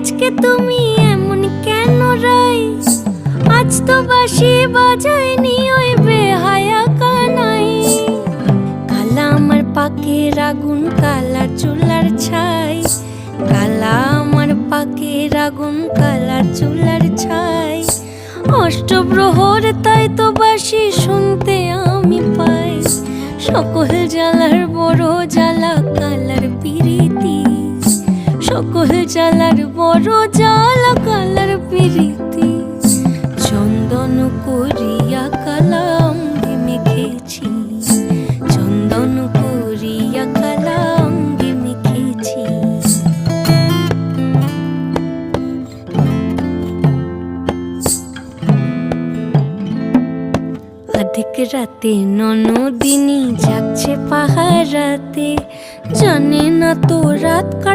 আজকে তুমি এমন কেন রাই? আজ তো বাঁশি বাজায়নি ওই বেহায়া কানাই। কালা আমার পাকের আগুন, কালা চুলার ছাই। কালা আমার পাকের আগুন, কালা চুলার ছাই। অষ্টপ্রহর তাই তো বাঁশি শুনতে আমি পাই। সকল জ্বালার বড় জ্বালা কালার পিরিতি। সকল জ্বালার বড় জ্বালা কালার পিরিতি। চন্দন করিয়া কালা অঙ্গে মেখেছি। চন্দন করিয়া কালা অঙ্গে মেখেছি। অধিক রাতে ননদিনী জাগছে পাহারাতে। জানে না তো রাত